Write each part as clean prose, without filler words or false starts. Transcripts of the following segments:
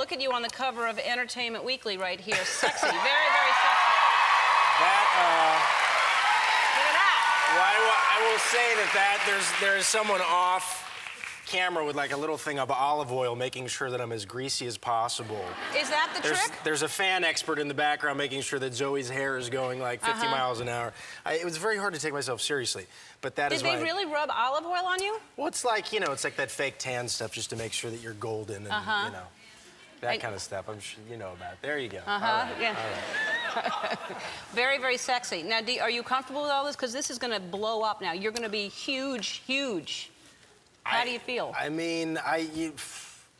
look at you on the cover of Entertainment Weekly right here. Sexy, very, very sexy. Look at that. Well, I will say that there's someone off camera with like a little thing of olive oil making sure that I'm as greasy as possible. Is that the trick? There's a fan expert in the background making sure that Zoe's hair is going like 50 miles an hour. It was very hard to take myself seriously, but that is Did they really rub olive oil on you? Well, it's like, you know, it's like that fake tan stuff just to make sure that you're golden and, you know, that kind of stuff. I'm sure you know about. There you go. All right. Yeah. All right. Very, very sexy. Now, are you comfortable with all this? Because this is going to blow up now. You're going to be huge, huge. How do you feel? I mean,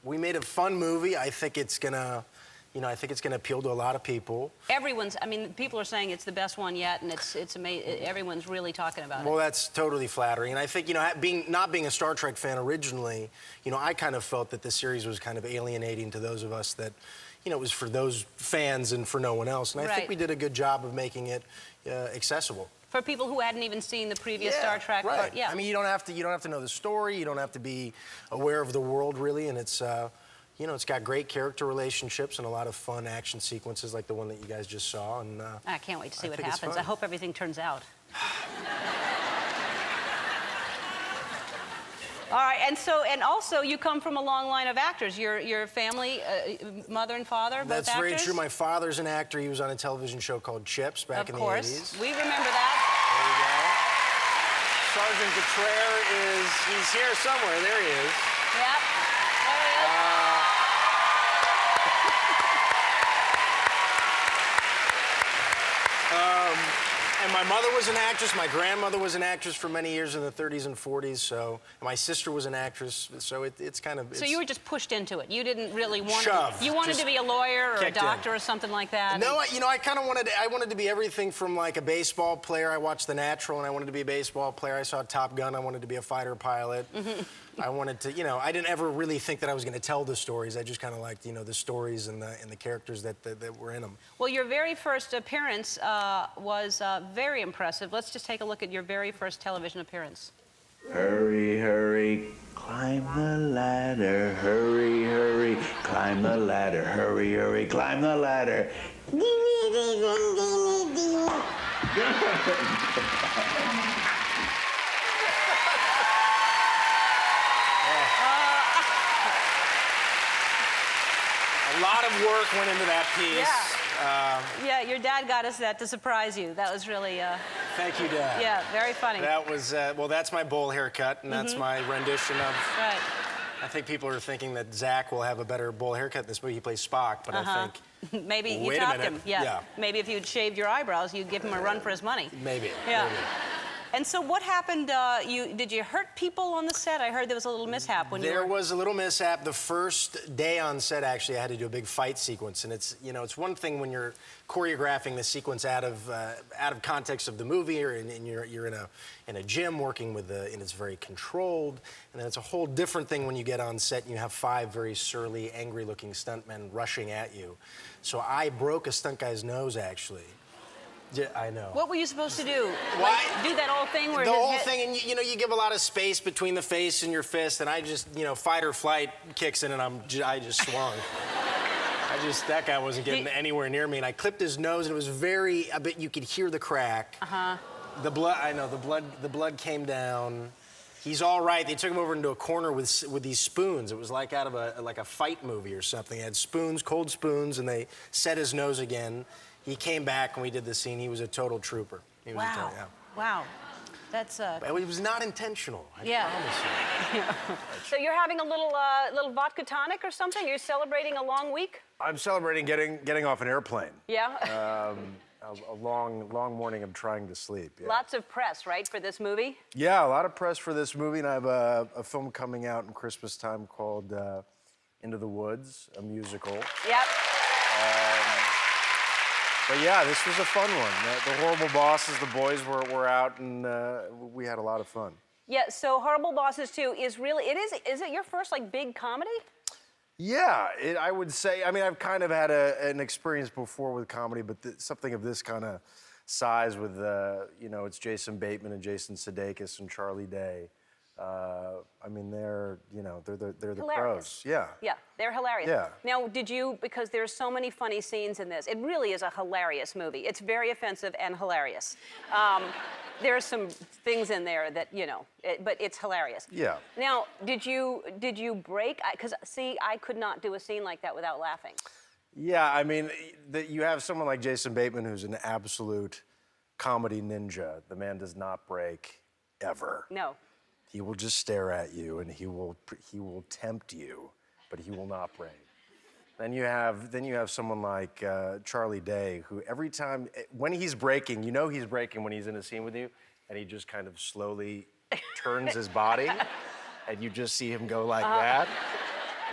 we made a fun movie. I think it's gonna, you know, I think it's gonna appeal to a lot of people. I mean, people are saying it's the best one yet, and it's amazing. Everyone's really talking about it. Well, that's totally flattering, and I think, you know, not being a Star Trek fan originally, you know, I kind of felt that the series was kind of alienating to those of us that, you know, it was for those fans and for no one else, and I think we did a good job of making it accessible. For people who hadn't even seen the previous Star Trek, right? I mean, you don't have to know the story. You don't have to be aware of the world really, and it's you know, it's got great character relationships and a lot of fun action sequences like the one that you guys just saw. And I can't wait to see what happens. I hope everything turns out. All right, and also you come from a long line of actors. Your family, mother and father, both actors? That's very true. My father's an actor. He was on a television show called Chips back in the 80s. Of course. We remember that. There you go. Sergeant Cottrell he's here somewhere. There he is. Yep. There he is. And my mother was an actress. My grandmother was an actress for many years in the 30s and 40s. So my sister was an actress. So it's kind of. So you were just pushed into it. You didn't really want. Shoved. You wanted to be a lawyer or a doctor or something like that. No, you know, I kind of wanted. I wanted to be everything from like a baseball player. I watched The Natural, and I wanted to be a baseball player. I saw Top Gun. I wanted to be a fighter pilot. I wanted to, you know, I didn't ever really think that I was going to tell the stories. I just kind of liked, you know, the stories and the characters that were in them. Well, your very first appearance was very impressive. Let's just take a look at your very first television appearance. Hurry, hurry, climb the ladder. Hurry, hurry, climb the ladder. Hurry, hurry, climb the ladder. A lot of work went into that piece. Yeah, your dad got us that to surprise you. That was really... Thank you, Dad. Yeah, very funny. That was, well, that's my bowl haircut, and that's my rendition of... Right. I think people are thinking that Zach will have a better bowl haircut in this movie. He plays Spock, but I think... Maybe you Wait topped a minute. him. Yeah. Maybe if you'd shaved your eyebrows, you'd give him a run for his money. Maybe. Yeah. Maybe. And so what happened? Did you hurt people on the set? I heard there was a little mishap when you were... There was a little mishap. The first day on set, actually, I had to do a big fight sequence, and it's, you know, it's one thing when you're choreographing the sequence out of context of the movie, or you're in a gym working with and it's very controlled, and then it's a whole different thing when you get on set and you have 5 very surly, angry-looking stuntmen rushing at you. So I broke a stunt guy's nose, actually. Yeah, I know. What were you supposed to do? Like, do that whole thing where the whole thing, and you know, you give a lot of space between the face and your fist, and I just, you know, fight or flight kicks in, and I just swung. That guy wasn't getting anywhere near me, and I clipped his nose, and it was I bet you could hear the crack. The blood, I know, the blood came down. He's all right. They took him over into a corner with these spoons. It was like out of a fight movie or something. They had spoons, cold spoons, and they set his nose again. He came back and we did the scene. He was a total trooper. He was Wow. That's It was not intentional. I promise you. So you're having a little vodka tonic or something? You're celebrating a long week? I'm celebrating getting off an airplane. Yeah. A long morning of trying to sleep. Yeah. Lots of press, right, for this movie? Yeah, a lot of press for this movie, and I have a film coming out in Christmas time called Into the Woods, a musical. Yep. But yeah, this was a fun one. The Horrible Bosses, the boys were out, and we had a lot of fun. Yeah, so Horrible Bosses 2 is really, is it your first, like, big comedy? Yeah, I would say, I mean, I've kind of had an experience before with comedy, but something of this kind of size with, you know, it's Jason Bateman and Jason Sudeikis and Charlie Day. I mean, they're the Hilarious. pros. Yeah. Yeah, they're hilarious. Yeah. Now, because there's so many funny scenes in this, it really is a hilarious movie. It's very offensive and hilarious. There are some things in there that, but it's hilarious. Yeah. Now, did you break? Because, see, I could not do a scene like that without laughing. Yeah, I mean, you have someone like Jason Bateman who's an absolute comedy ninja. The man does not break ever. No. He will just stare at you and he will tempt you, but he will not break. Then you have someone like Charlie Day, who every time when he's breaking, he's breaking when he's in a scene with you, and he just kind of slowly turns his body, and you just see him go like that,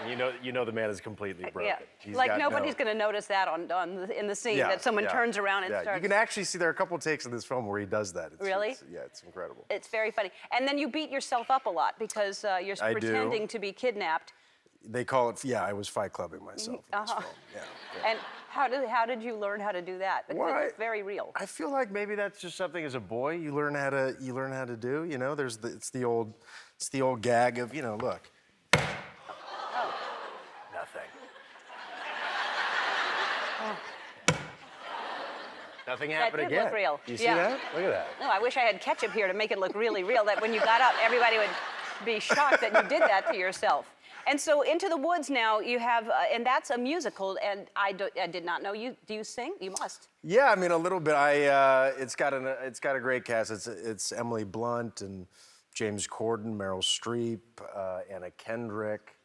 and you know the man is completely broken. Yeah. He's Like got nobody's going to notice that in the scene that someone turns around and starts. You can actually see there are a couple takes in this film where he does that. Really? It's incredible. It's very funny. And then you beat yourself up a lot because you're I pretending do. to be kidnapped. They call it, I was Fight Clubbing myself in this film. Yeah. And how did you learn how to do that? Because it's very real. I feel like maybe that's just something as a boy you learn how to do. It's the old gag of look. Oh. Nothing. Nothing happened That did again. look real. You see Yeah. that? Look at that. No, I wish I had ketchup here to make it look really real, that when you got up, everybody would be shocked that you did that to yourself. And so Into the Woods now, you have, and that's a musical, and I did not know you. Do you sing? You must. Yeah, I mean a little bit. It's got a great cast. It's Emily Blunt and James Corden, Meryl Streep, Anna Kendrick,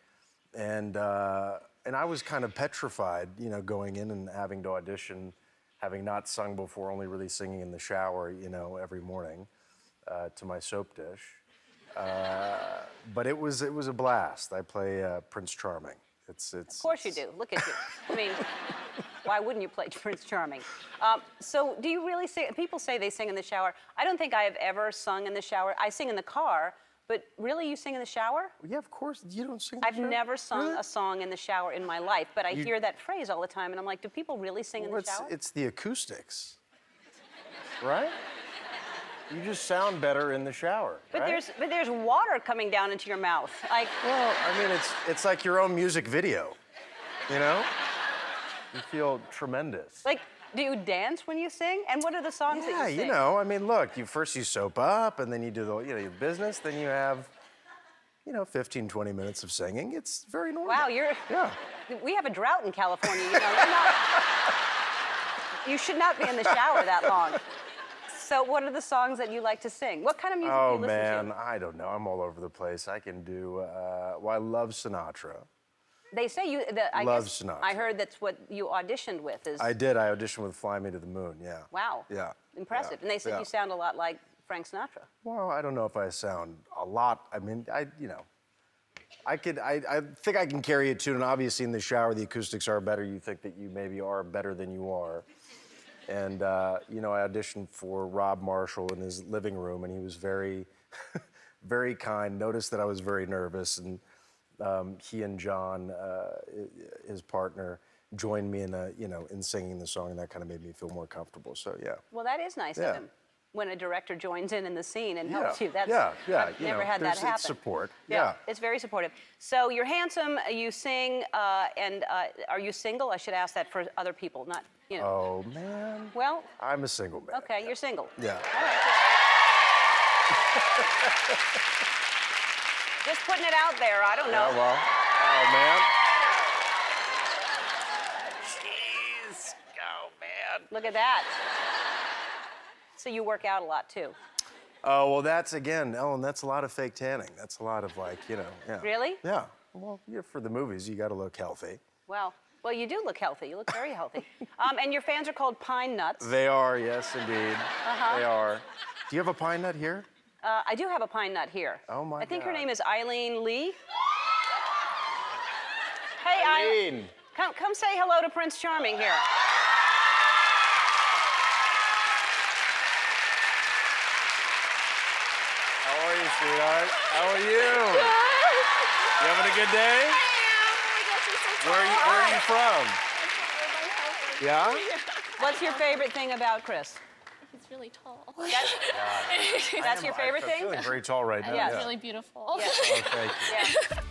and I was kind of petrified, going in and having to audition, having not sung before, only really singing in the shower, every morning, to my soap dish. But it was a blast. I play Prince Charming. Of course you do. Look at you. I mean, why wouldn't you play Prince Charming? So do you really sing? People say they sing in the shower. I don't think I have ever sung in the shower. I sing in the car, but really you sing in the shower? Yeah, of course. You don't sing in the I've shower? never sung Really? a song in the shower in my life, but I hear that phrase all the time, and I'm like, do people really sing in the shower? It's the acoustics, right? You just sound better in the shower, But right? there's water coming down into your mouth. Like, Well, I mean, it's like your own music video, You feel tremendous. like, do you dance when you sing? And what are the songs that you sing? I mean, look, you soap up, and then you do your business, then you have, 15, 20 minutes of singing. It's very normal. Wow, Yeah. we have a drought in California, you should not be in the shower that long. So what are the songs that you like to sing? What kind of music do you listen man, to? I don't know. I'm all over the place. I can do, I love Sinatra. They say I Love guess Sinatra. I heard that's what you auditioned with is I did. I auditioned with Fly Me to the Moon, yeah. wow. Yeah. Impressive. Yeah. And they said Yeah. you sound a lot like Frank Sinatra. Well, I don't know if I sound a lot. I mean, I think I can carry a tune, and obviously in the shower the acoustics are better. You think that you maybe are better than you are. And, I auditioned for Rob Marshall in his living room, and he was very, very kind, noticed that I was very nervous, and he and John, his partner, joined me in singing the song, and that kind of made me feel more comfortable, so yeah. Well, that is nice Yeah. of him. When a director joins in the scene and helps you. Yeah. I've never had that happen. It's support. Yeah, it's very supportive. So you're handsome, you sing, and are you single? I should ask that for other people, not, Oh, man. Well, I'm a single man. okay, you're single. Yeah. All right. Just putting it out there, I don't know. Yeah, well, oh, man. Jeez. Oh, man. Look at that. So you work out a lot, too. Oh, well, that's, again, Ellen, that's a lot of fake tanning. That's a lot of, yeah. Really? Yeah. Well, for the movies, you got to look healthy. Well, you do look healthy. You look very healthy. And your fans are called Pine Nuts. They are, yes, indeed. They are. Do you have a pine nut here? I do have a Pine Nut here. Oh, my I think her God. name is Eileen Lee. Hey, Eileen. Come say hello to Prince Charming here. How are you, sweetheart? How are you? You having a good day? Where are you from? Yeah? What's your favorite thing about Chris? he's really tall. That's your favorite I'm thing? feeling very tall right now. Yeah. It's really beautiful. Yeah. Oh, thank you. Yeah.